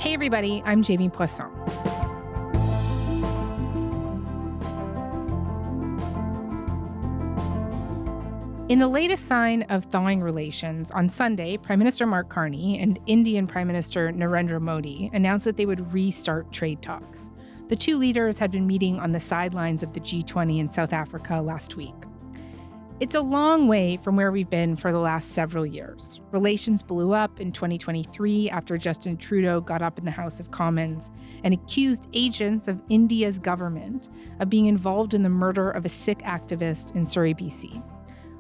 Hey everybody, I'm Jamie Poisson. In the latest sign of thawing relations, on Sunday, Prime Minister Mark Carney and Indian Prime Minister Narendra Modi announced that they would restart trade talks. The two leaders had been meeting on the sidelines of the G20 in South Africa last week. It's a long way from where we've been for the last several years. Relations blew up in 2023 after Justin Trudeau got up in the House of Commons and accused agents of India's government of being involved in the murder of a Sikh activist in Surrey, BC.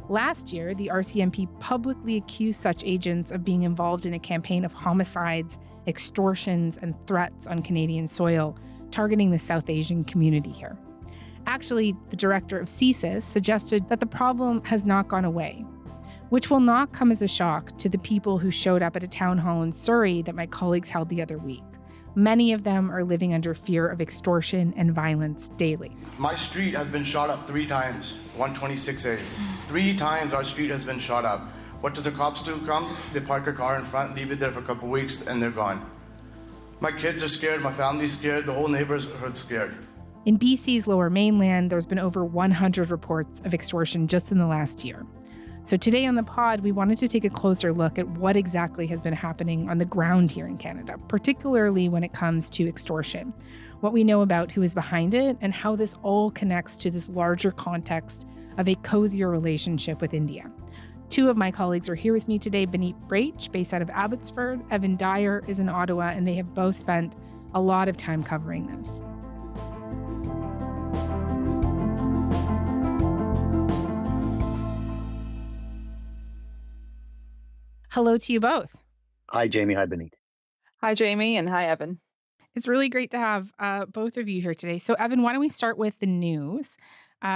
Last year, the RCMP publicly accused such agents of being involved in a campaign of homicides, extortions, and threats on Canadian soil, targeting the South Asian community here. Actually, the director of CSIS suggested that the problem has not gone away, which will not come as a shock to the people who showed up at a town hall in Surrey that my colleagues held the other week. Many of them are living under fear of extortion and violence daily. My street has been shot up 3 times, 126A. 3 times our street has been shot up. What does the cops do? Come, they park their car in front, leave it there for a couple of weeks, and they're gone. My kids are scared, my family's scared, the whole neighborhood's scared. In BC's Lower Mainland, there's been over 100 reports of extortion just in the last year. So today on the pod, we wanted to take a closer look at what exactly has been happening on the ground here in Canada, particularly when it comes to extortion, what we know about who is behind it, and how this all connects to this larger context of a cozier relationship with India. 2 of my colleagues are here with me today, Beneet Brach, based out of Abbotsford, Evan Dyer is in Ottawa, and they have both spent a lot of time covering this. Hello to you both. Hi, Jamie. Hi, Beneet. Hi, Jamie, and hi, Evan. It's really great to have both of you here today. So, Evan, why don't we start with the news?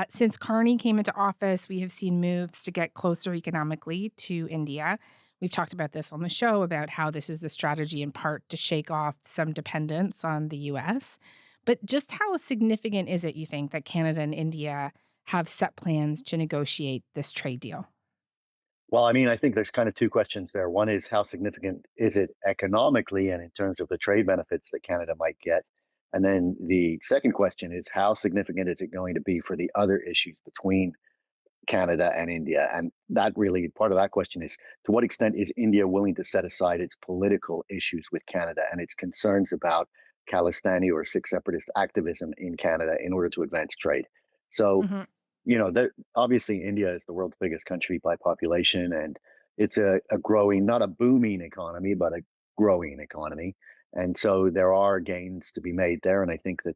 Since Carney came into office, we have seen moves to get closer economically to India. We've talked about this on the show, about how this is a strategy in part to shake off some dependence on the U.S. But just how significant is it, you think, that Canada and India have set plans to negotiate this trade deal? Well, I mean, I think there's kind of 2 questions there. One is how significant is it economically and in terms of the trade benefits that Canada might get? And then the second question is how significant is it going to be for the other issues between Canada and India? And that really, part of that question is, to what extent is India willing to set aside its political issues with Canada and its concerns about Khalistani or Sikh separatist activism in Canada in order to advance trade? So, obviously India is the world's biggest country by population, and it's a growing, not a booming economy, but a growing economy. And so there are gains to be made there. And I think that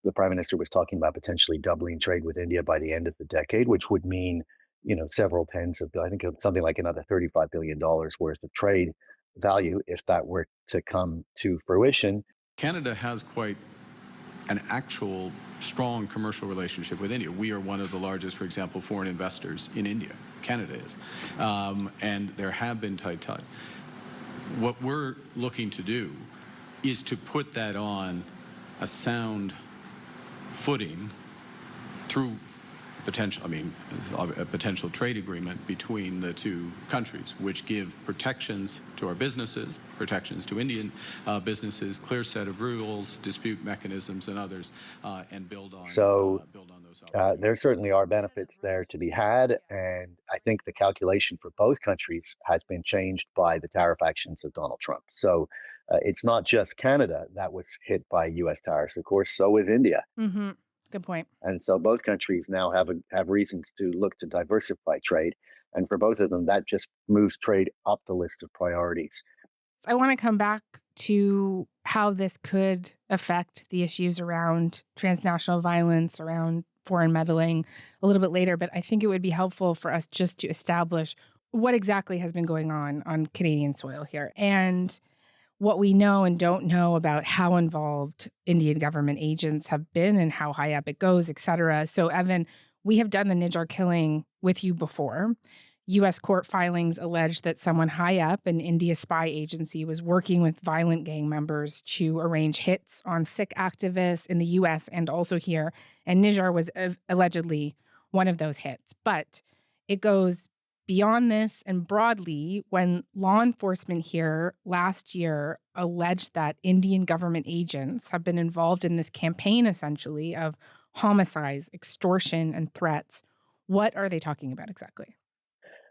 the Prime Minister was talking about potentially doubling trade with India by the end of the decade, which would mean, several tens of, I think something like another $35 billion worth of trade value if that were to come to fruition. Canada has quite an actual strong commercial relationship with India. We are one of the largest, for example, foreign investors in India. Canada is. And there have been tight ties. What we're looking to do is to put that on a sound footing through a potential trade agreement between the 2 countries, which give protections to our businesses, protections to Indian businesses, clear set of rules, dispute mechanisms, and others, and build on those. There certainly are benefits there to be had, and I think the calculation for both countries has been changed by the tariff actions of Donald Trump. So it's not just Canada that was hit by U.S. tariffs, of course, so is India. Mm-hmm. Good point. And so both countries now have reasons to look to diversify trade. And for both of them, that just moves trade up the list of priorities. I want to come back to how this could affect the issues around transnational violence, around foreign meddling a little bit later. But I think it would be helpful for us just to establish what exactly has been going on Canadian soil here, and what we know and don't know about how involved Indian government agents have been and how high up it goes, et cetera. So, Evan, we have done the Nijjar killing with you before. U.S. court filings allege that someone high up, an India spy agency, was working with violent gang members to arrange hits on Sikh activists in the U.S. and also here. And Nijjar was allegedly one of those hits. But it goes beyond this and broadly, when law enforcement here last year alleged that Indian government agents have been involved in this campaign, essentially, of homicides, extortion, and threats, what are they talking about exactly?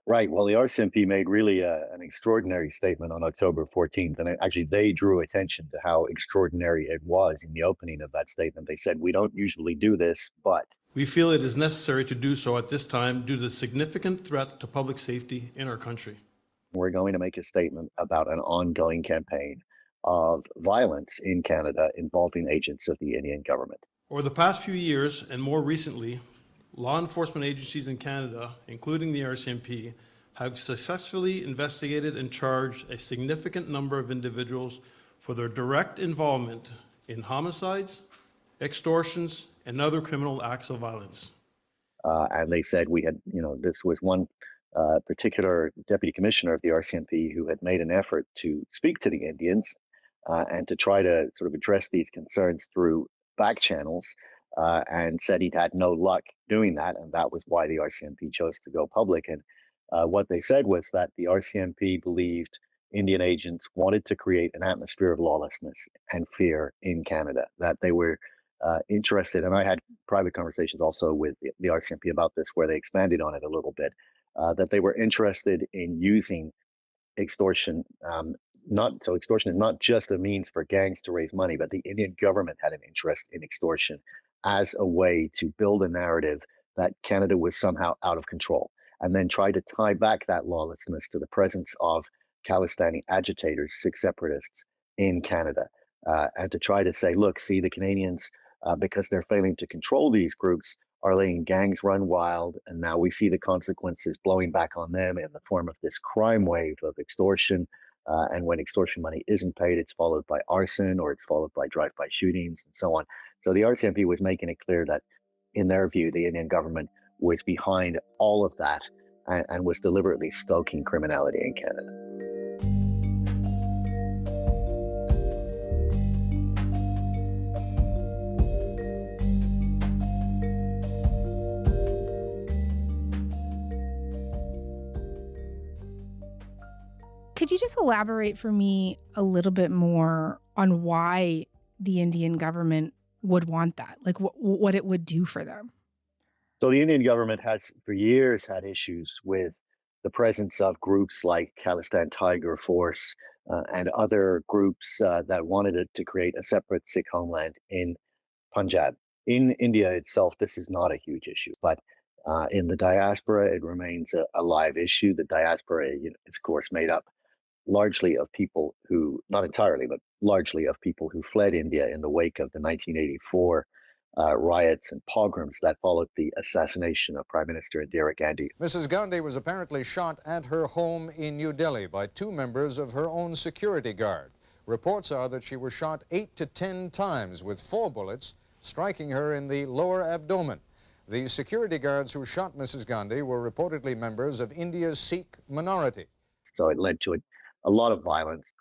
Right. Well, the RCMP made really an extraordinary statement on October 14th. And actually, they drew attention to how extraordinary it was in the opening of that statement. They said, we don't usually do this, but we feel it is necessary to do so at this time due to the significant threat to public safety in our country. We're going to make a statement about an ongoing campaign of violence in Canada involving agents of the Indian government. Over the past few years, and more recently, law enforcement agencies in Canada, including the RCMP, have successfully investigated and charged a significant number of individuals for their direct involvement in homicides, extortions, and other criminal acts of violence. And they said we had, this was one particular deputy commissioner of the RCMP who had made an effort to speak to the Indians and to try to sort of address these concerns through back channels. And said he'd had no luck doing that, and that was why the RCMP chose to go public. And what they said was that the RCMP believed Indian agents wanted to create an atmosphere of lawlessness and fear in Canada, that they were interested, and I had private conversations also with the RCMP about this, where they expanded on it a little bit, that they were interested in using extortion. Extortion is not just a means for gangs to raise money, but the Indian government had an interest in extortion as a way to build a narrative that Canada was somehow out of control, and then try to tie back that lawlessness to the presence of Khalistani agitators, Sikh separatists in Canada, and to try to say, look, see, the Canadians, because they're failing to control these groups, are letting gangs run wild, and now we see the consequences blowing back on them in the form of this crime wave of extortion. And when extortion money isn't paid, it's followed by arson, or it's followed by drive-by shootings and so on. So the RCMP was making it clear that, in their view, the Indian government was behind all of that and was deliberately stoking criminality in Canada. Could you just elaborate for me a little bit more on why the Indian government would want that? Like what it would do for them? So the Indian government has for years had issues with the presence of groups like Khalistan Tiger Force and other groups that wanted to create a separate Sikh homeland in Punjab. In India itself, this is not a huge issue, but in the diaspora, it remains a live issue. The diaspora is, of course, made up largely of people who, not entirely, but largely of people who fled India in the wake of the 1984 riots and pogroms that followed the assassination of Prime Minister Indira Gandhi. Mrs. Gandhi was apparently shot at her home in New Delhi by two members of her own security guard. Reports are that she was shot 8 to 10 times with 4 bullets, striking her in the lower abdomen. The security guards who shot Mrs. Gandhi were reportedly members of India's Sikh minority. So it led to a lot of violence.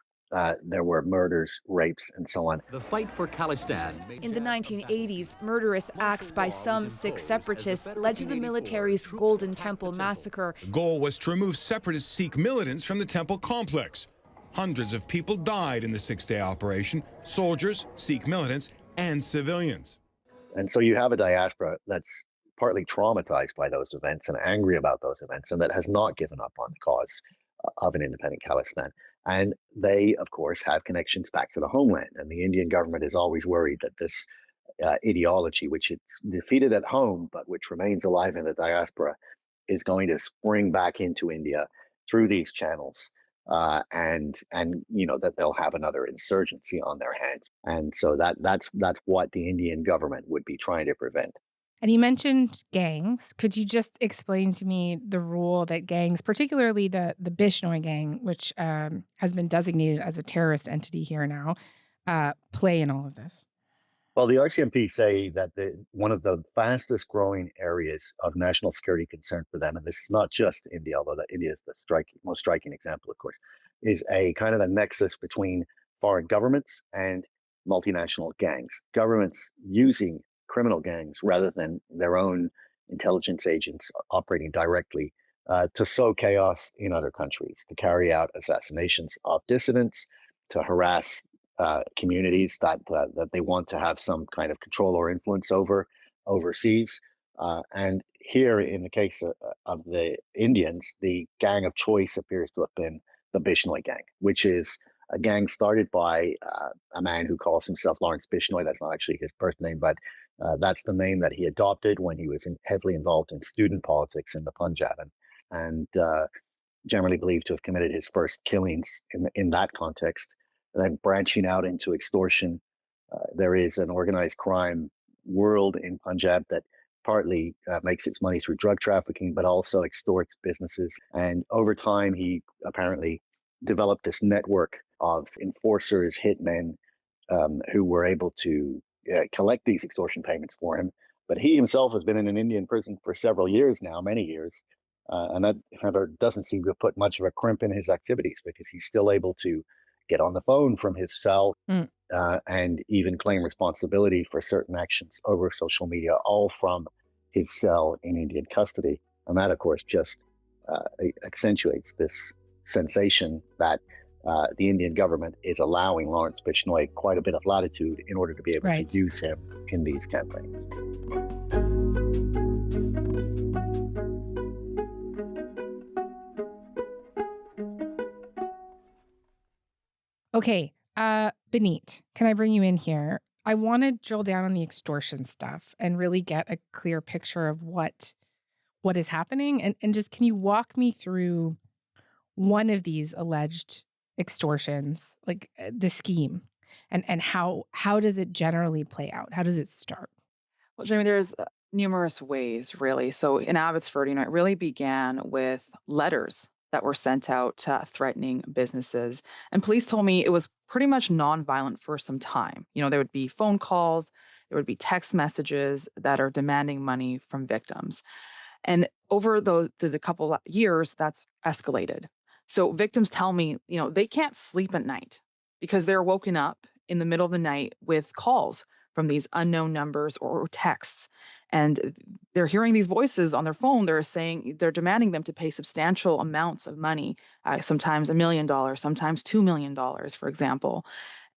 There were murders, rapes, and so on. The fight for Khalistan. In the 1980s, murderous acts by some Sikh separatists led to the military's Golden Temple massacre. The goal was to remove separatist Sikh militants from the temple complex. Hundreds of people died in the 6-day operation: soldiers, Sikh militants, and civilians. And so you have a diaspora that's partly traumatized by those events and angry about those events, and that has not given up on the cause of an independent Khalistan. And they, of course, have connections back to the homeland. And the Indian government is always worried that this ideology, which it's defeated at home, but which remains alive in the diaspora, is going to spring back into India through these channels. And that they'll have another insurgency on their hands. And so that's what the Indian government would be trying to prevent. And you mentioned gangs. Could you just explain to me the role that gangs, particularly the Bishnoi gang, which has been designated as a terrorist entity here now, play in all of this? Well, the RCMP say that one of the fastest growing areas of national security concern for them, and this is not just India, although India is the most striking example, of course, is a kind of a nexus between foreign governments and multinational gangs. Governments using criminal gangs rather than their own intelligence agents operating directly to sow chaos in other countries, to carry out assassinations of dissidents, to harass communities that they want to have some kind of control or influence over overseas. And here, in the case of the Indians, the gang of choice appears to have been the Bishnoi gang, which is a gang started by a man who calls himself Lawrence Bishnoi. That's not actually his birth name, but that's the name that he adopted when he was heavily involved in student politics in the Punjab, and generally believed to have committed his first killings in that context. And then branching out into extortion, there is an organized crime world in Punjab that partly makes its money through drug trafficking, but also extorts businesses. And over time, he apparently developed this network of enforcers, hitmen, who were able to collect these extortion payments for him. But he himself has been in an Indian prison for several years now, many years. And that doesn't seem to put much of a crimp in his activities, because he's still able to get on the phone from his cell and even claim responsibility for certain actions over social media, all from his cell in Indian custody. And that, of course, just accentuates this sensation that the Indian government is allowing Lawrence Bishnoi quite a bit of latitude in order to be able to use him in these campaigns. Okay, Benit, can I bring you in here? I want to drill down on the extortion stuff and really get a clear picture of what is happening. And just, can you walk me through one of these alleged extortions, like the scheme, and how does it generally play out? How does it start? Well, Jamie, there's numerous ways, really. So in Abbotsford, it really began with letters that were sent out threatening businesses. And police told me it was pretty much nonviolent for some time. There would be phone calls, there would be text messages that are demanding money from victims. And over the couple of years, that's escalated. So victims tell me, they can't sleep at night because they're woken up in the middle of the night with calls from these unknown numbers or texts. And they're hearing these voices on their phone. They're demanding them to pay substantial amounts of money, sometimes $1 million, sometimes $2 million, for example.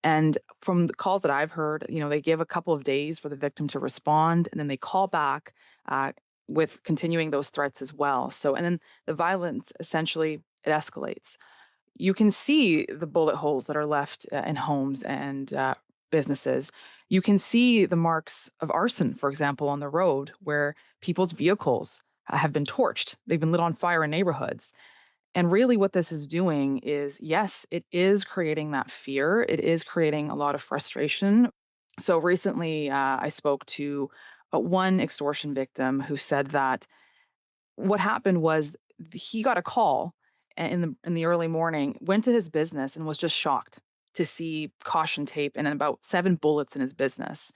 And from the calls that I've heard, they give a couple of days for the victim to respond, and then they call back with continuing those threats as well. So, and then the violence, essentially, it escalates. You can see the bullet holes that are left in homes and businesses. You can see the marks of arson, for example, on the road where people's vehicles have been torched. They've been lit on fire in neighborhoods. And really what this is doing is, yes, it is creating that fear. It is creating a lot of frustration. So recently I spoke to one extortion victim who said that what happened was he got a call in the early morning, went to his business and was just shocked to see caution tape and about 7 bullets in his business.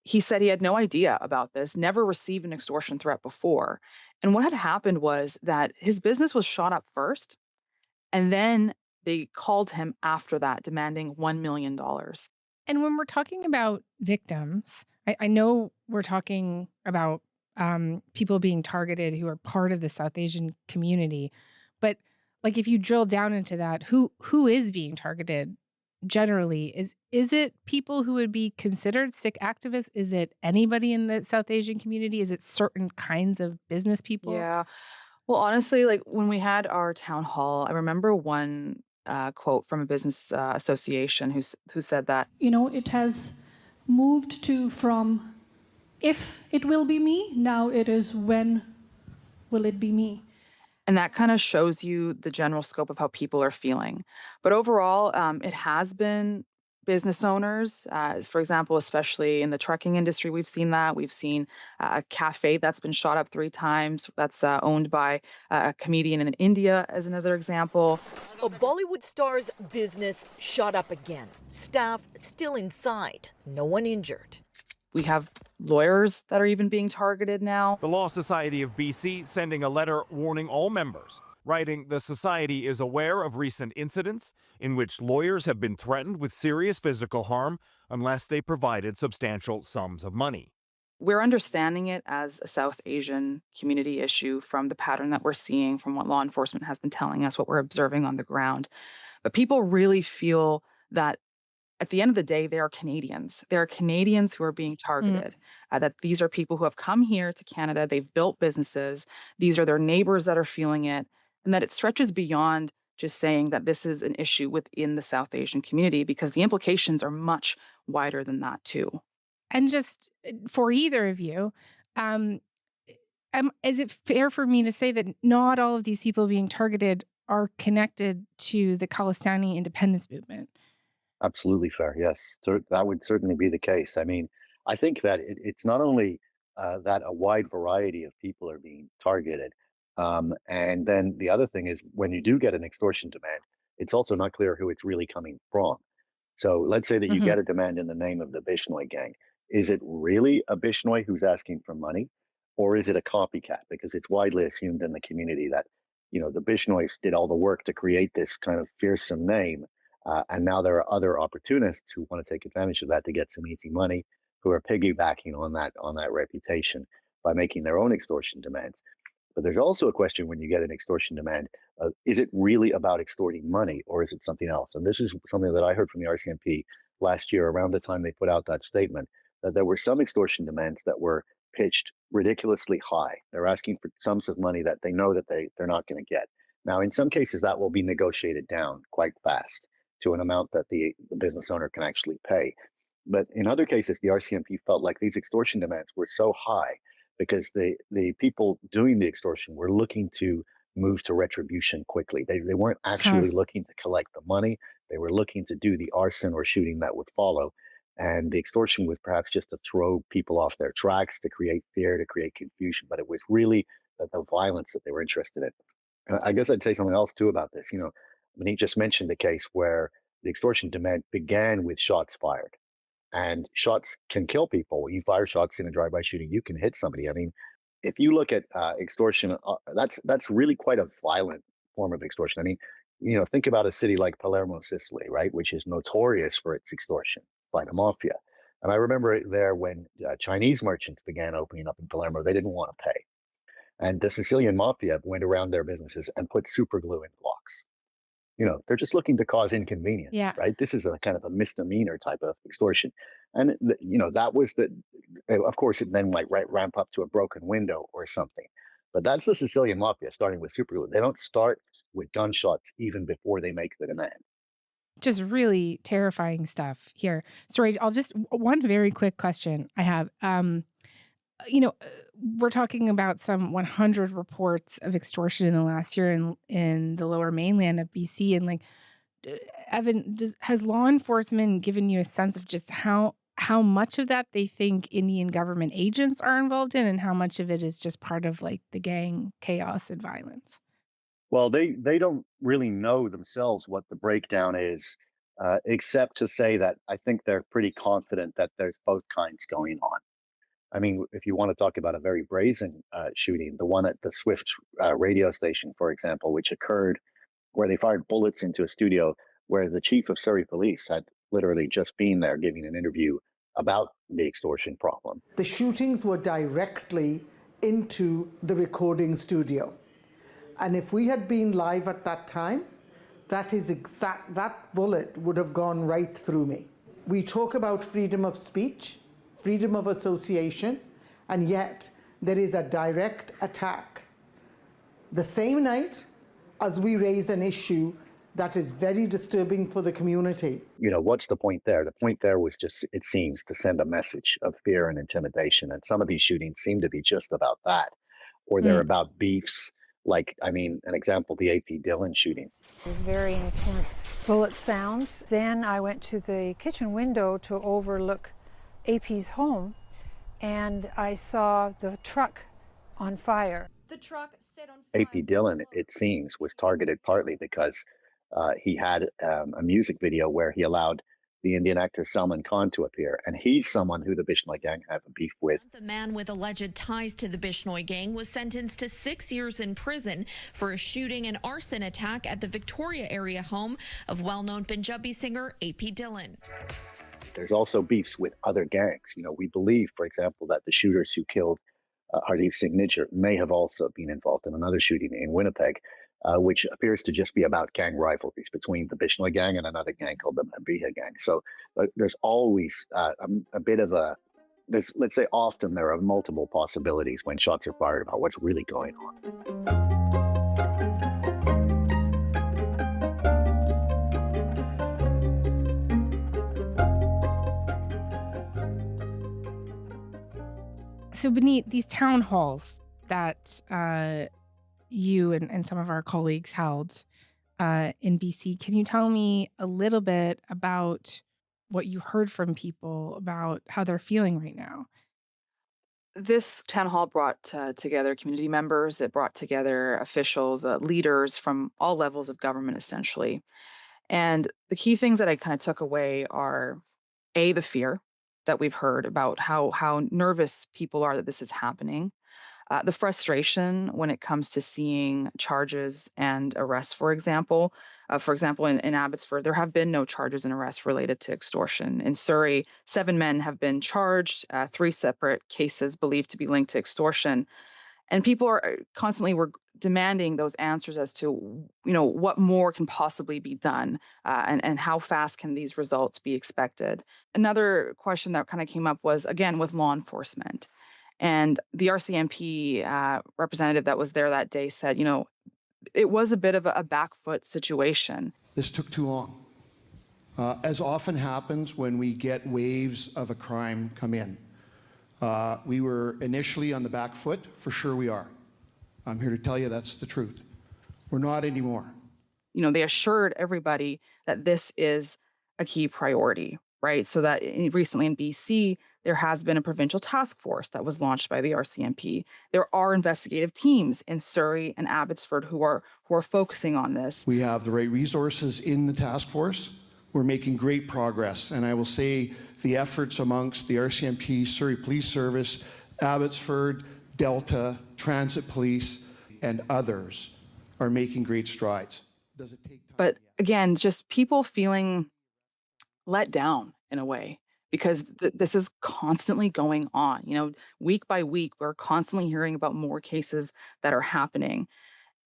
He said he had no idea about this, never received an extortion threat before. And what had happened was that his business was shot up first, and then they called him after that, demanding $1 million. And when we're talking about victims, I know we're talking about people being targeted who are part of the South Asian community, but like if you drill down into that, who is being targeted? Generally, is it people who would be considered sick activists? Is it anybody in the South Asian community? Is it certain kinds of business people? Yeah. Well, honestly, like when we had our town hall, I remember one quote from a business association who said that, it has moved from if it will be me, now it is when will it be me? and that kind of shows you the general scope of how people are feeling. But overall, it has been business owners, for example, especially in the trucking industry, we've seen that. We've seen a cafe that's been shot up 3 times. That's owned by a comedian in India, as another example. A Bollywood star's business shot up again. Staff still inside. No one injured. We have lawyers that are even being targeted now. The Law Society of BC sending a letter warning all members, writing the society is aware of recent incidents in which lawyers have been threatened with serious physical harm unless they provided substantial sums of money. we're understanding it as a South Asian community issue from the pattern that we're seeing, from what law enforcement has been telling us, what we're observing on the ground. But people really feel that at the end of the day, they are Canadians. They are Canadians who are being targeted. That these are people who have come here to Canada. They've built businesses. These are their neighbors that are feeling it. And that it stretches beyond just saying that this is an issue within the South Asian community, because the implications are much wider than that too. And just for either of you, is it fair for me to say that not all of these people being targeted are connected to the Khalistani independence movement? Absolutely fair. Yes, that would certainly be the case. I mean, I think that it's not only that a wide variety of people are being targeted, and then the other thing is when you do get an extortion demand, it's also not clear who it's really coming from. So let's say that you get a demand in the name of the Bishnoi gang. Is it really a Bishnoi who's asking for money, or is it a copycat? Because it's widely assumed in the community that, the Bishnois did all the work to create this kind of fearsome name. And now there are other opportunists who want to take advantage of that to get some easy money, who are piggybacking on that reputation by making their own extortion demands. But there's also a question when you get an extortion demand of, is it really about extorting money, or is it something else? And this is something that I heard from the RCMP last year around the time they put out that statement, that there were some extortion demands that were pitched ridiculously high. They're asking for sums of money that they know that they're not going to get. Now, in some cases, that will be negotiated down quite fast to an amount that the business owner can actually pay. But in other cases, the RCMP felt like these extortion demands were so high because the people doing the extortion were looking to move to retribution quickly. They weren't actually looking to collect the money. They were looking to do the arson or shooting that would follow. And the extortion was perhaps just to throw people off their tracks, to create fear, to create confusion. But it was really the violence that they were interested in. I guess I'd say something else too about this. He just mentioned the case where the extortion demand began with shots fired, and shots can kill people. You fire shots in a drive-by shooting, you can hit somebody. I mean, if you look at extortion, that's really quite a violent form of extortion. I mean, think about a city like Palermo, Sicily, right, which is notorious for its extortion by the mafia. And I remember there when Chinese merchants began opening up in Palermo, they didn't want to pay. And the Sicilian mafia went around their businesses and put super glue in locks. They're just looking to cause inconvenience, right? This is a kind of a misdemeanor type of extortion. And, that was of course, it then might ramp up to a broken window or something. But that's the Sicilian mafia starting with super glue. They don't start with gunshots even before they make the demand. Just really terrifying stuff here. Sorry, one very quick question I have. We're talking about some 100 reports of extortion in the last year in the lower mainland of BC. And Evan, has law enforcement given you a sense of just how much of that they think Indian government agents are involved in, and how much of it is just part of the gang chaos and violence? Well, they don't really know themselves what the breakdown is, except to say that I think they're pretty confident that there's both kinds going on. I mean, if you want to talk about a very brazen shooting, the one at the Swift radio station, for example, which occurred where they fired bullets into a studio where the chief of Surrey Police had literally just been there giving an interview about the extortion problem. The shootings were directly into the recording studio. And if we had been live at that time, that bullet would have gone right through me. We talk about freedom of speech, freedom of association, and yet there is a direct attack the same night as we raise an issue that is very disturbing for the community. What's the point there? The point there was just, it seems, to send a message of fear and intimidation. And some of these shootings seem to be just about that, or they're about beefs. An example, the AP Dillon shooting. It was very intense bullet sounds. Then I went to the kitchen window to overlook AP's home, and I saw the truck on fire. The truck set on fire. AP Dillon, it seems, was targeted partly because he had a music video where he allowed the Indian actor Salman Khan to appear, and he's someone who the Bishnoi gang have a beef with. The man with alleged ties to the Bishnoi gang was sentenced to 6 years in prison for a shooting and arson attack at the Victoria area home of well-known Punjabi singer AP Dillon. There's also beefs with other gangs. We believe, for example, that the shooters who killed Hardeep Singh Nijjar may have also been involved in another shooting in Winnipeg, which appears to just be about gang rivalries between the Bishnoi gang and another gang called the Mbiha gang. So there's always a bit of let's say often there are multiple possibilities when shots are fired about what's really going on. So, Beneath these town halls that you and some of our colleagues held in BC, can you tell me a little bit about what you heard from people about how they're feeling right now? This town hall brought together community members. It brought together officials, leaders from all levels of government, essentially. And the key things that I kind of took away are A, the fear that we've heard about how nervous people are that this is happening. The frustration when it comes to seeing charges and arrests, for example. For example, in Abbotsford, there have been no charges and arrests related to extortion. In Surrey, 7 men have been charged, 3 separate cases believed to be linked to extortion. And people are constantly were demanding those answers as to, what more can possibly be done, and how fast can these results be expected. Another question that kind of came up was, again, with law enforcement. And the RCMP representative that was there that day said, it was a bit of a back foot situation. This took too long. As often happens when we get waves of a crime come in. We were initially on the back foot, for sure we are. I'm here to tell you that's the truth. We're not anymore. They assured everybody that this is a key priority, right? So that recently in BC, there has been a provincial task force that was launched by the RCMP. There are investigative teams in Surrey and Abbotsford who are focusing on this. We have the right resources in the task force. We're making great progress. And I will say the efforts amongst the RCMP, Surrey Police Service, Abbotsford, Delta, Transit Police, and others are making great strides. Does it take time? But again, just people feeling let down in a way, because this is constantly going on. Week by week, we're constantly hearing about more cases that are happening.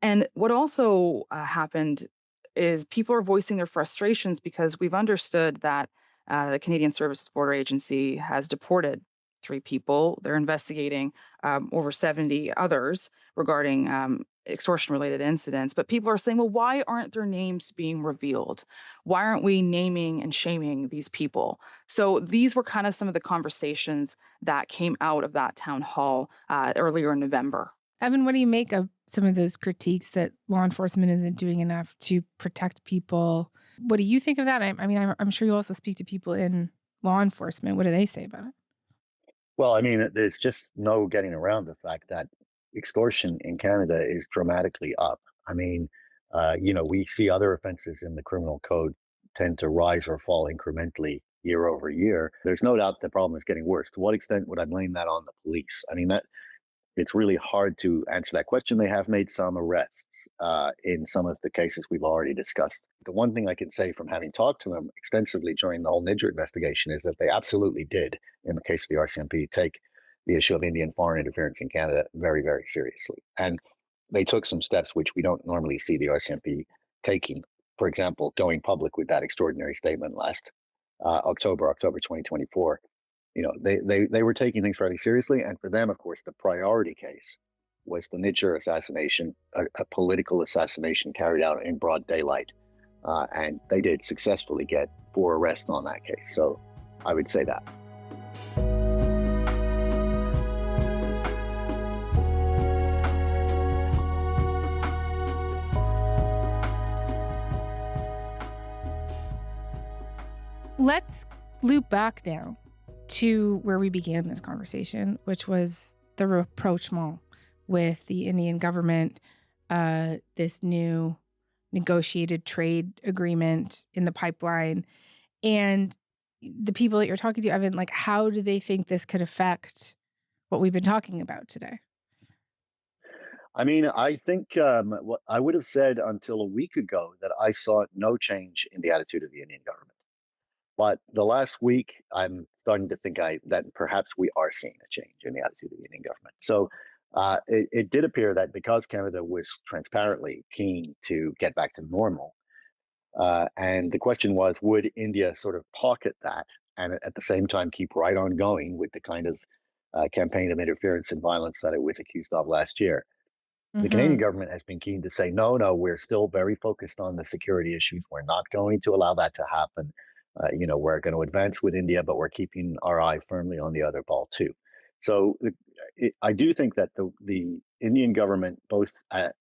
And what also happened is people are voicing their frustrations because we've understood that the Canadian Services Border Agency has deported 3 people. They're investigating over 70 others regarding extortion-related incidents. But people are saying, well, why aren't their names being revealed? Why aren't we naming and shaming these people? So these were kind of some of the conversations that came out of that town hall earlier in November. Evan, what do you make of some of those critiques that law enforcement isn't doing enough to protect people? What do you think of that? I mean, I'm sure you also speak to people in law enforcement. What do they say about it? Well, I mean, there's just no getting around the fact that extortion in Canada is dramatically up. I mean, we see other offenses in the criminal code tend to rise or fall incrementally year over year. There's no doubt the problem is getting worse. To what extent would I blame that on the police? I mean, it's really hard to answer that question. They have made some arrests in some of the cases we've already discussed. The one thing I can say from having talked to them extensively during the whole Nijjar investigation is that they absolutely did, in the case of the RCMP, take the issue of Indian foreign interference in Canada very, very seriously. And they took some steps which we don't normally see the RCMP taking. For example, going public with that extraordinary statement last October 2024. They were taking things fairly seriously. And for them, of course, the priority case was the Nijjar assassination, a political assassination carried out in broad daylight. And they did successfully get 4 arrests on that case. So I would say that. Let's loop back now to where we began this conversation, which was the rapprochement with the Indian government, this new negotiated trade agreement in the pipeline. And the people that you're talking to, Evan, how do they think this could affect what we've been talking about today? I mean, I think what I would have said until a week ago that I saw no change in the attitude of the Indian government. But the last week, I'm starting to think that perhaps we are seeing a change in the attitude of the Indian government. So it did appear that because Canada was transparently keen to get back to normal, and the question was, would India sort of pocket that and at the same time keep right on going with the kind of campaign of interference and violence that it was accused of last year? The Canadian government has been keen to say, no, we're still very focused on the security issues. We're not going to allow that to happen. We're going to advance with India, but we're keeping our eye firmly on the other ball too. So I do think that the Indian government, both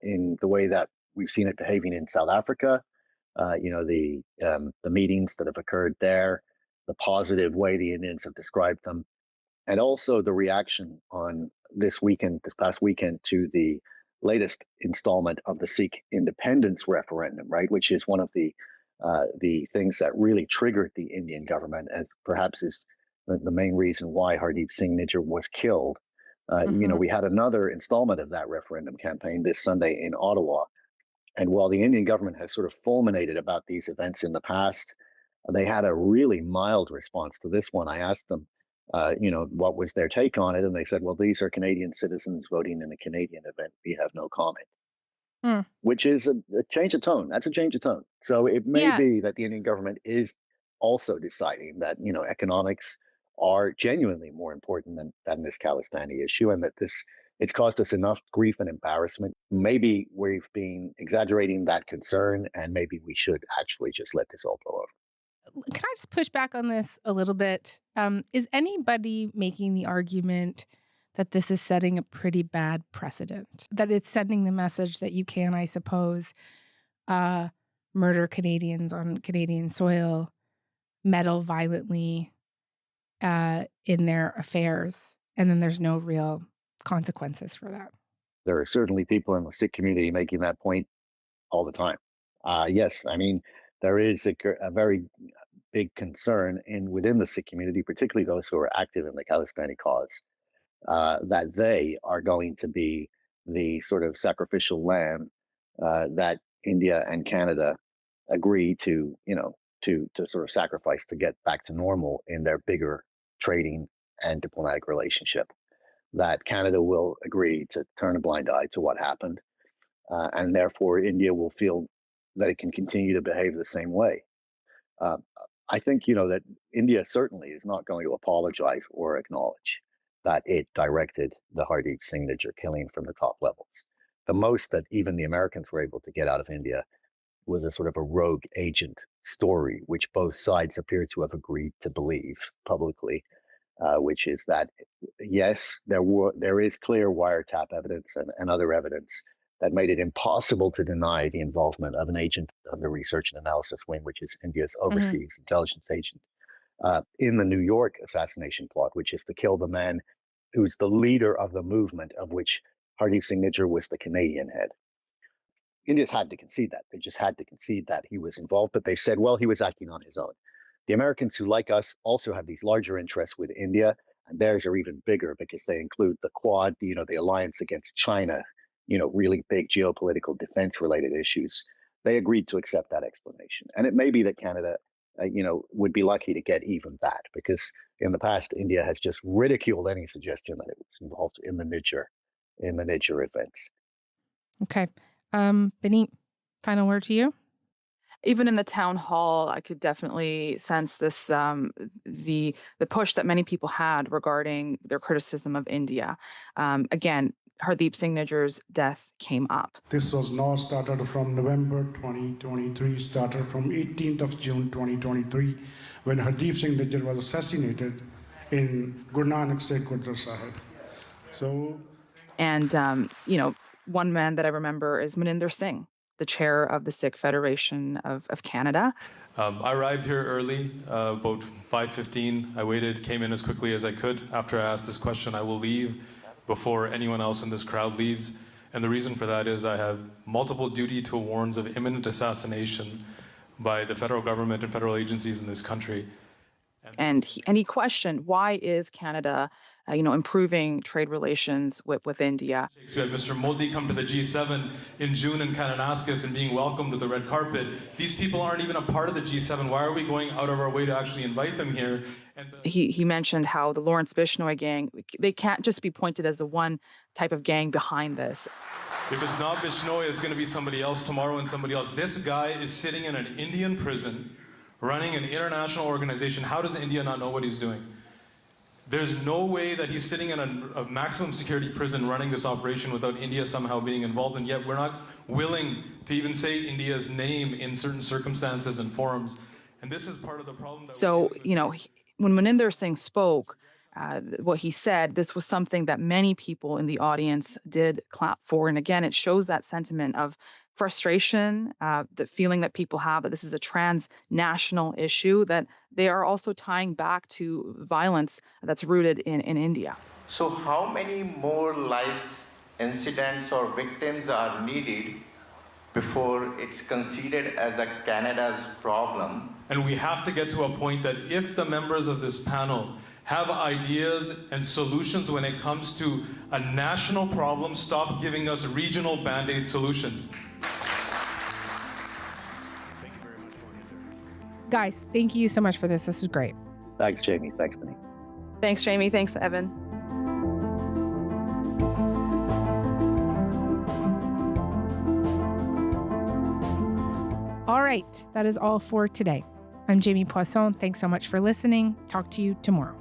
in the way that we've seen it behaving in South Africa, the meetings that have occurred there, the positive way the Indians have described them, and also the reaction on this past weekend, to the latest installment of the Sikh independence referendum, right, which is one of the things that really triggered the Indian government, and perhaps is the main reason why Hardeep Singh Nijjar was killed. We had another installment of that referendum campaign this Sunday in Ottawa. And while the Indian government has sort of fulminated about these events in the past, they had a really mild response to this one. I asked them, what was their take on it? And they said, well, these are Canadian citizens voting in a Canadian event. We have no comment. Which is a change of tone. That's a change of tone. So it may be that the Indian government is also deciding that, economics are genuinely more important than this Khalistani issue, and that it's caused us enough grief and embarrassment. Maybe we've been exaggerating that concern, and maybe we should actually just let this all blow over. Can I just push back on this a little bit? Is anybody making the argument that this is setting a pretty bad precedent, that it's sending the message that you can, I suppose, murder Canadians on Canadian soil, meddle violently in their affairs, and then there's no real consequences for that? There are certainly people in the Sikh community making that point all the time. Yes, I mean, there is a very big concern within the Sikh community, particularly those who are active in the Khalistani cause, that they are going to be the sort of sacrificial lamb that India and Canada agree to sort of sacrifice to get back to normal in their bigger trading and diplomatic relationship. That Canada will agree to turn a blind eye to what happened, and therefore India will feel that it can continue to behave the same way. I think that India certainly is not going to apologize or acknowledge that it directed the Hardeep Singh Nijjar killing from the top levels. The most that even the Americans were able to get out of India was a sort of a rogue agent story, which both sides appear to have agreed to believe publicly, which is that, yes, there is clear wiretap evidence and other evidence that made it impossible to deny the involvement of an agent of the Research and Analysis Wing, which is India's overseas intelligence agent, in the New York assassination plot, which is to kill the man who's the leader of the movement of which Hardeep Singh Nijjar was the Canadian head. India's had to concede that. They just had to concede that he was involved, but they said, well, he was acting on his own. The Americans, who, like us, also have these larger interests with India, and theirs are even bigger because they include the Quad, the alliance against China, really big geopolitical defense-related issues. They agreed to accept that explanation. And it may be that Canada, would be lucky to get even that, because in the past, India has just ridiculed any suggestion that it was involved in the Nijjar events. Okay. Benit, final word to you? Even in the town hall, I could definitely sense this, the push that many people had regarding their criticism of India. Again, Hardeep Singh Nijjar's death came up. This was not started from November 2023, started from 18th of June 2023, when Hardeep Singh Nijjar was assassinated in Guru Nanak Sikh Gurdwara Sahib. So, and one man that I remember is Maninder Singh, the chair of the Sikh Federation of Canada. I arrived here early, about 5:15. I waited, came in as quickly as I could. After I asked this question, I will leave before anyone else in this crowd leaves. And the reason for that is I have multiple duty to warns of imminent assassination by the federal government and federal agencies in this country. And he questioned, why is Canada, improving trade relations with India? We had Mr. Modi come to the G7 in June in Kananaskis and being welcomed to the red carpet. These people aren't even a part of the G7. Why are we going out of our way to actually invite them here? And he mentioned how the Lawrence Bishnoi gang, they can't just be pointed as the one type of gang behind this. If it's not Bishnoi, it's going to be somebody else tomorrow and somebody else. This guy is sitting in an Indian prison, running an international organization. How does India not know what he's doing? There's no way that he's sitting in a maximum security prison running this operation without India somehow being involved, and yet we're not willing to even say India's name in certain circumstances and forums. And this is part of the problem. So, when Maninder Singh spoke, what he said, this was something that many people in the audience did clap for. And again, it shows that sentiment of frustration, the feeling that people have that this is a transnational issue, that they are also tying back to violence that's rooted in India. So how many more lives, incidents, or victims are needed before it's considered as a Canada's problem? And we have to get to a point that if the members of this panel have ideas and solutions when it comes to a national problem, stop giving us regional band-aid solutions. Guys, thank you so much for this. This was great. Thanks, Jamie. Thanks, Monique. Thanks, Jamie. Thanks, Evan. All right, that is all for today. I'm Jamie Poisson. Thanks so much for listening. Talk to you tomorrow.